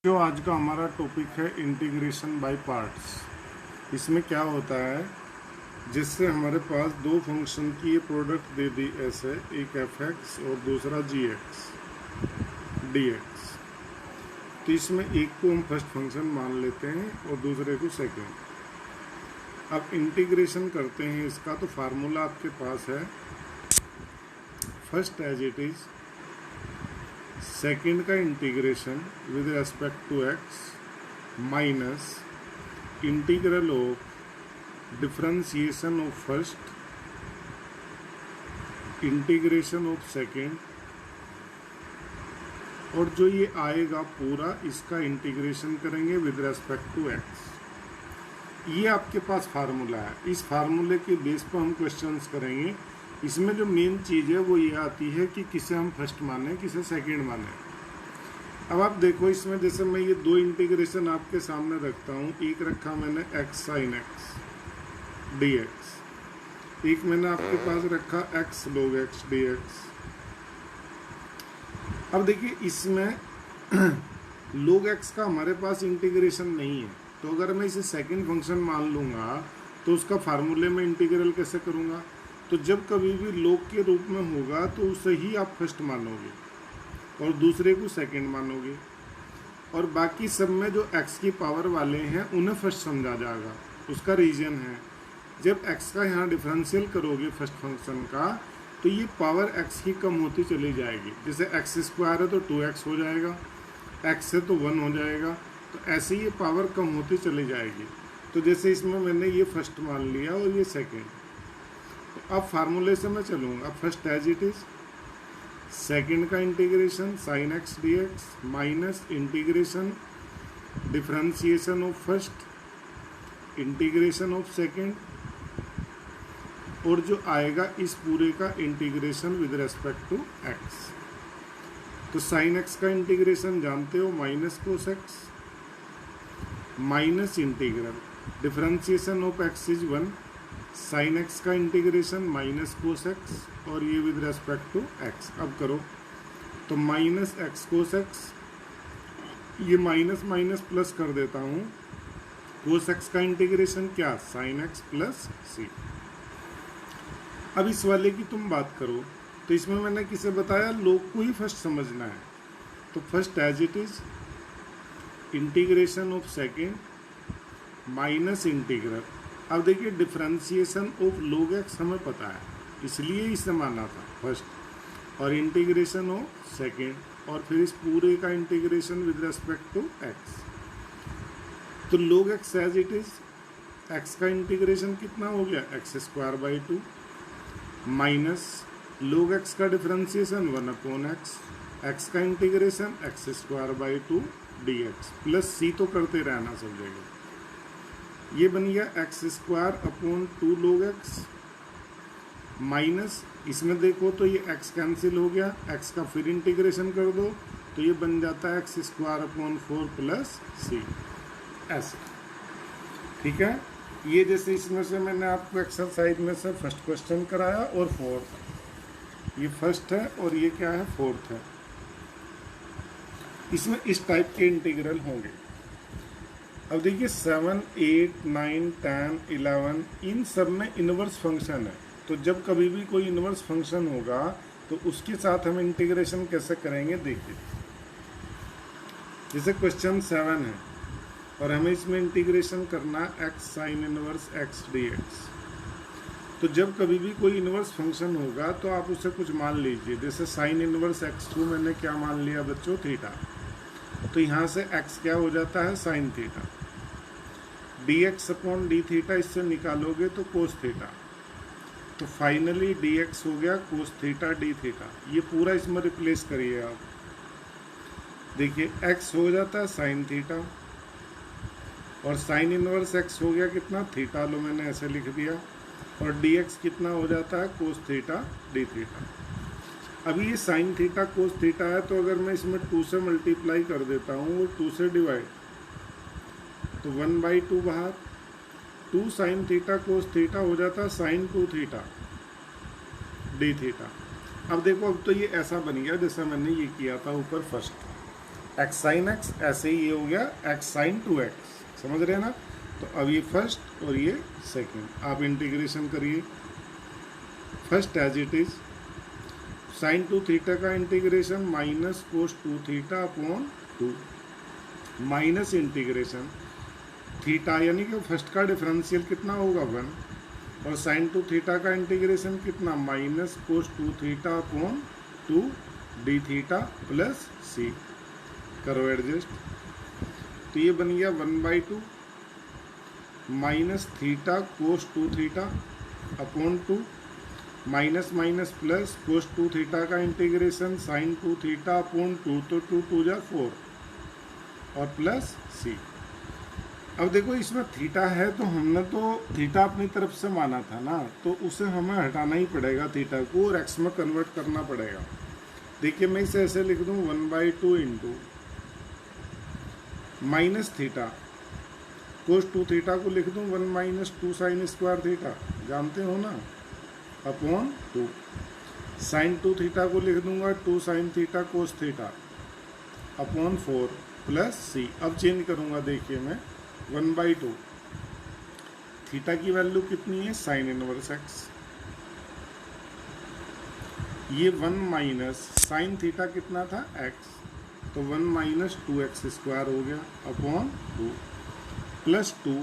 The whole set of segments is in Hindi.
जो आज का हमारा टॉपिक है इंटीग्रेशन बाय पार्ट्स। इसमें क्या होता है, जिससे हमारे पास दो फंक्शन की ये प्रोडक्ट दे दी ऐसे, एक एफ एक्स और दूसरा जी एक्स डी एक्स। तो इसमें एक को हम फर्स्ट फंक्शन मान लेते हैं और दूसरे को सेकेंड। अब इंटीग्रेशन करते हैं इसका, तो फार्मूला आपके पास है first as it is, second का integration with respect to x minus integral of differentiation of first integration of second, और जो ये आएगा पूरा इसका इंटीग्रेशन करेंगे विद रेस्पेक्ट टू एक्स। ये आपके पास फार्मूला है। इस फार्मूले के बेस पर हम क्वेश्चंस करेंगे। इसमें जो मेन चीज़ है वो ये आती है कि किसे हम फर्स्ट माने, किसे सेकंड माने। अब आप देखो, इसमें जैसे मैं ये दो इंटीग्रेशन आपके सामने रखता हूँ, एक रखा मैंने x sign x d x, एक मैंने आपके पास रखा x log x d x. अब देखिए, इसमें log एक्स का हमारे पास इंटीग्रेशन नहीं है, तो अगर मैं इसे सेकंड फंक्शन मान लूँगा तो उसका फार्मूले में इंटीग्रल कैसे करूँगा। तो जब कभी भी log के रूप में होगा तो उसे ही आप फर्स्ट मानोगे और दूसरे को सेकंड मानोगे, और बाकी सब में जो x की पावर वाले हैं उन्हें फर्स्ट समझा जाएगा। उसका रीजन है, जब x का यहाँ डिफरेंशियल करोगे फर्स्ट फंक्शन का, तो ये पावर x की कम होती चली जाएगी। जैसे x स्क्वायर है तो 2x हो जाएगा, x है तो 1 हो जाएगा, तो ऐसे ये पावर कम होती चली जाएगी। तो जैसे इसमें मैंने ये फर्स्ट मान लिया और ये सेकेंड, तो अब फार्मूले से मैं चलूँगा। First as it is, second का integration sine x d x minus integration differentiation of first integration of second, और जो आएगा इस पूरे का integration with respect to x. तो साइन एक्स का इंटीग्रेशन जानते हो, minus cos x minus integral differentiation of x is 1, sine x का इंटीग्रेशन माइनस कोस एक्स, और ये विद रेस्पेक्ट टू एक्स। अब करो तो माइनस एक्स कोस एक्स, ये माइनस माइनस प्लस कर देता हूँ, कोस एक्स का इंटीग्रेशन क्या, साइन एक्स प्लस सी। अब इस वाले की तुम बात करो, तो इसमें मैंने किसे बताया, लोग को ही फर्स्ट समझना है। तो first as it is integration of second minus integral. अब देखिए, डिफरेंशिएशन ऑफ log एक्स हमें पता है, इसलिए इसे माना था फर्स्ट, और इंटीग्रेशन ऑफ सेकेंड, और फिर इस पूरे का integration with respect to x. तो log x as it is, x का इंटीग्रेशन कितना हो गया, x square by 2 minus log x का डिफरेंशिएशन 1 अपॉन एक्स, एक्स का integration x square by 2 d x plus c, तो करते रहना सब जगह। ये बन गया x square upon 2 log x minus, इसमें देखो तो ये x कैंसिल हो गया, x का फिर इंटीग्रेशन कर दो तो ये बन जाता है एक्स स्क्वायर अपॉन 4 प्लस सी, ऐसे। ठीक है, ये जैसे इसमें से मैंने आपको एक्सरसाइज में से फर्स्ट क्वेश्चन कराया और फोर्थ, ये फर्स्ट है और ये क्या है, फोर्थ है। इसमें इस टाइप के इंटीग्रल होंगे। अब देखिए 7, 8, 9, 10, 11 इन सब में इनवर्स फंक्शन है, तो जब कभी भी कोई इनवर्स फंक्शन होगा तो उसके साथ हम इंटीग्रेशन कैसे करेंगे। देखिए, जैसे क्वेश्चन 7 है और हमें इसमें इंटीग्रेशन करना x sine inverse x d x, तो जब कभी भी कोई इनवर्स फंक्शन होगा तो आप उसे कुछ मान लीजिए। जैसे साइन इनवर्स x2 मैंने क्या मान लिया बच्चों, थीटा, तो यहाँ से x क्या हो जाता है, sign theta, D x upon D theta इससे निकालोगे तो कोस थीटा, तो फाइनली डी एक्स हो गया कोस थीटा डी थीटा। ये पूरा इसमें रिप्लेस करिए आप। देखिए x हो जाता है साइन थीटा, और साइन इनवर्स x हो गया कितना, थीटा, लो मैंने ऐसे लिख दिया, और डी एक्स कितना हो जाता है, कोस थीटा डी थीटा। अभी ये साइन थीटा कोस थीटा है, तो अगर मैं इसमें 2 से मल्टीप्लाई कर देता हूँ और 2 से डिवाइड, तो 1/2 बाहर, 2 साइन थीटा कोस थीटा हो जाता है साइन 2 थीटा डी थीटा। अब देखो, अब तो ये ऐसा बन गया जैसा मैंने ये किया था ऊपर फर्स्ट, एक्स साइन एक्स, ऐसे ही ये हो गया एक्स साइन 2x, समझ रहे हैं ना। तो अब ये फर्स्ट और ये सेकंड, आप इंटीग्रेशन करिए। First as it is sine 2 theta का integration minus cos 2 theta upon 2 minus integration theta, यानी कि फर्स्ट का डिफरेंशियल कितना होगा 1, और साइन 2 थीटा का इंटीग्रेशन कितना minus cos 2 theta upon 2 d theta plus c, करो एडजस्ट। तो ये बन गया 1/2 minus theta cos 2 theta upon 2 minus minus plus cos 2 theta का इंटीग्रेशन साइन 2 थीटा अपॉन 2, तो 2 2 जा 4 और प्लस सी। अब देखो इसमें थीटा है तो हमने तो थीटा अपनी तरफ से माना था ना, तो उसे हमें हटाना ही पड़ेगा थीटा को और एक्स में कन्वर्ट करना पड़ेगा। देखिए मैं इसे ऐसे लिख दूँ 1/2 into minus theta cos 2 theta को लिख दूँ 1 माइनस 2 साइन स्क्वायर थीटा, जानते हो ना, अपॉन 2 साइन 2 थीटा को लिख दूंगा 2 sine theta cos theta upon 4 plus c. अब चेंज करूंगा, देखिए मैं 1/2 थीटा की वैल्यू कितनी है साइन इनवर्स एक्स, ये 1 माइनस साइन थीटा कितना था एक्स, तो 1 माइनस 2x स्क्वायर हो गया अपॉन 2 प्लस 2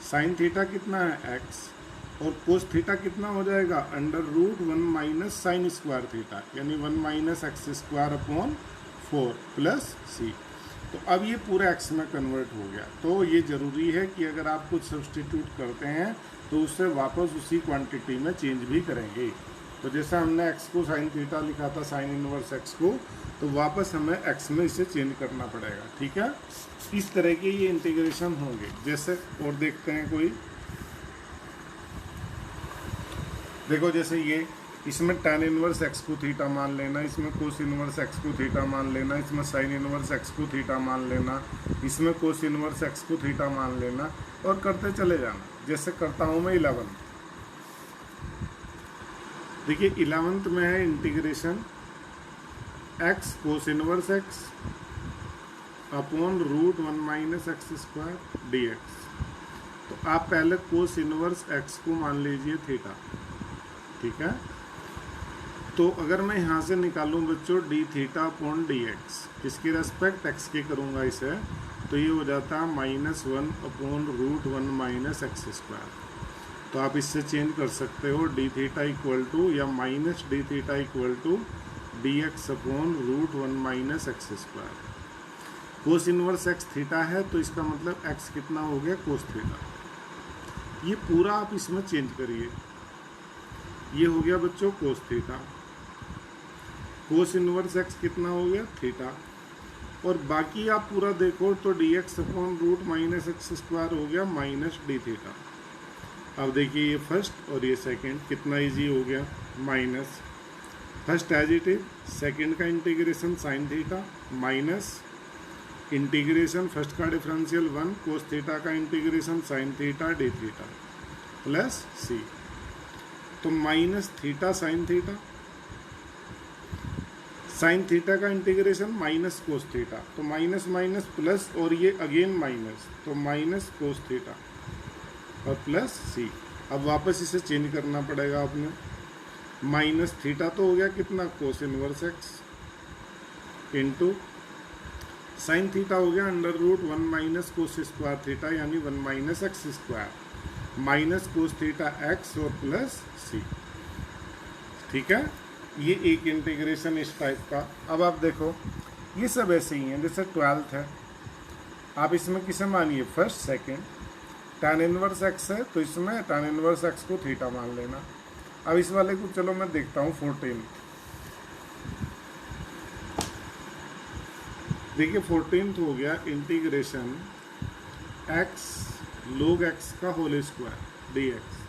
साइन थीटा कितना है एक्स, और कोस थीटा कितना हो जाएगा √1 माइनस साइन स्क्वायर थीटा, यानी 1 minus x square upon 4 plus c. तो अब ये पूरा एक्स में कन्वर्ट हो गया। तो ये ज़रूरी है कि अगर आप कुछ सब्सटीट्यूट करते हैं तो उससे वापस उसी क्वांटिटी में चेंज भी करेंगे। तो जैसे हमने एक्स को साइन थीटा लिखा था साइन इनवर्स एक्स को, तो वापस हमें एक्स में इसे चेंज करना पड़ेगा, ठीक है। इस तरह के ये इंटीग्रेशन होंगे। जैसे और देखते हैं कोई, देखो जैसे ये इसमें tan इनवर्स एक्स को थीटा मान लेना, इसमें कोस इनवर्स एक्स को थीटा मान लेना, इसमें साइन इनवर्स एक्स को थीटा मान लेना, इसमें कोस इनवर्स एक्स को थीटा मान लेना, और करते चले जाना। जैसे करता हूँ मैं 11, देखिए 11th में है इंटीग्रेशन एक्स कोस inverse x upon √1 minus x square dx। तो आप पहले कोस इनवर्स एक्स को मान लीजिए थीटा, ठीक है। तो अगर मैं यहाँ से निकालूँ बच्चों D theta upon D x, इसकी रेस्पेक्ट एक्स के करूँगा इसे, तो ये हो जाता है -1 अपॉन √1 माइनस एक्स स्क्वायर। तो आप इससे चेंज कर सकते हो डी थीटा इक्वल टू या minus d theta equal to d x upon √1 minus x square. Cos inverse x theta है तो इसका मतलब एक्स कितना हो गया कोस थीटा। ये पूरा आप इसमें चेंज करिए, ये हो गया बच्चों कोस थीटा, कोस इनवर्स एक्स कितना हो गया थीटा, और बाकी आप पूरा देखो तो D x upon √ minus x square हो गया माइनस डी थीटा। अब देखिए ये फर्स्ट और ये सेकंड कितना इजी हो गया, minus first as it is, second का integration sine theta minus integration first का डिफरेंशियल 1 कोस थीटा का integration sine theta d theta plus c. तो minus theta sine theta, sine theta का इंटीग्रेशन माइनस कोस थीटा, तो माइनस माइनस प्लस और ये अगेन माइनस, तो माइनस कोस थीटा और प्लस सी। अब वापस इसे चेंज करना पड़ेगा आपने, माइनस थीटा तो हो गया कितना कोस inverse x into sine theta हो गया √1 माइनस कोस स्क्वायर थीटा, यानी 1 minus x square minus cos theta x और प्लस सी, ठीक है। ये एक इंटीग्रेशन इस टाइप का। अब आप देखो ये सब ऐसे ही हैं, जैसे 12th है, आप इसमें किसे मानिए first second, tan inverse x है तो इसमें tan इनवर्स एक्स को थीटा मान लेना। अब इस वाले को चलो मैं देखता हूँ 14। देखिए 14th हो गया इंटीग्रेशन एक्स log x का होल स्क्वायर dx।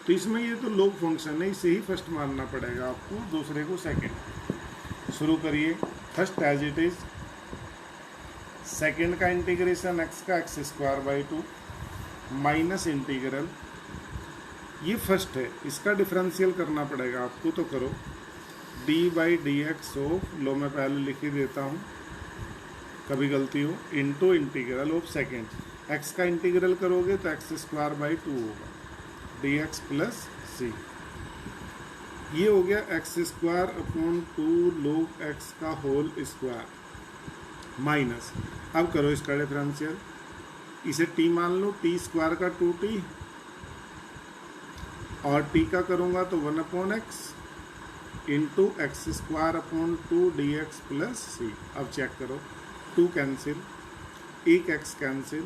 तो इसमें ये तो log फंक्शन है, इसे ही फर्स्ट मानना पड़ेगा आपको, दूसरे को सेकंड। शुरू करिए, first as it is, second का इंटीग्रेशन x का x² 2 माइनस इंटीग्रल, ये फर्स्ट है, इसका डिफरेंशियल करना पड़ेगा आपको, तो करो d/dx ऑफ, लो मैं पहले लिख ही देता हूँ, कभी गलती हो, into integral of second. X का इंटीग्रल करोगे तो एक्स स्क्वायर बाई 2 होगा, डी एक्स प्लस सी। ये हो गया x square upon 2 log x का होल स्क्वायर माइनस, अब करो इसका डिफरेंशियल, इसे टी मान लो, टी स्क्वायर का 2t और टी का करूँगा तो 1 upon x into x square upon 2 d x plus c. अब चेक करो, 2 कैंसिल, एक एक्स कैंसिल,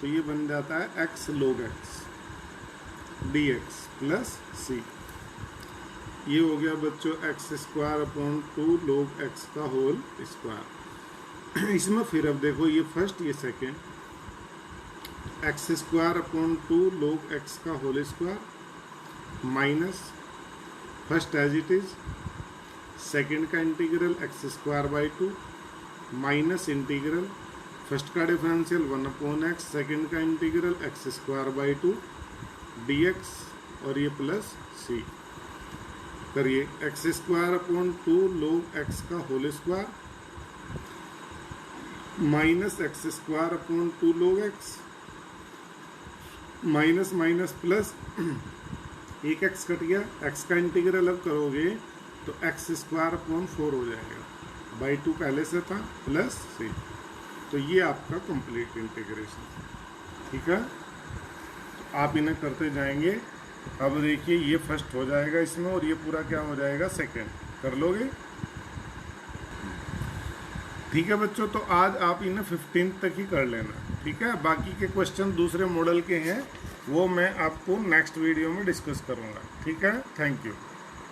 तो ये बन जाता है x log x d x plus c. ये हो गया बच्चों x square upon 2 log x का होल स्क्वायर। इसमें फिर अब देखो, ये फर्स्ट ये second, x square upon 2 log x का whole square minus first as it is, second का integral x square by 2 minus integral first का डिफरेंशियल 1 अपॉन एक्स, सेकेंड का integral x square by 2 d x और ये प्लस सी। करिए, x square upon 2 log x का whole square minus x square upon 2 log x, minus minus plus, एक एक्स कट गया, एक्स का इंटीग्रल अब करोगे तो एक्स स्क्वायर अपॉन 4 हो जाएगा, बाई 2 पहले से था, प्लस सी। तो ये आपका कंप्लीट इंटीग्रेशन, ठीक है। तो आप इन्हें करते जाएंगे। अब देखिए ये फर्स्ट हो जाएगा इसमें और ये पूरा क्या हो जाएगा सेकेंड, कर लोगे, ठीक है बच्चों। तो आज आप इन्हें 15 तक ही कर लेना, ठीक है। बाकी के क्वेश्चन दूसरे मॉडल के हैं, वो मैं आपको नेक्स्ट वीडियो में डिस्कस करूँगा, ठीक है। Thank you.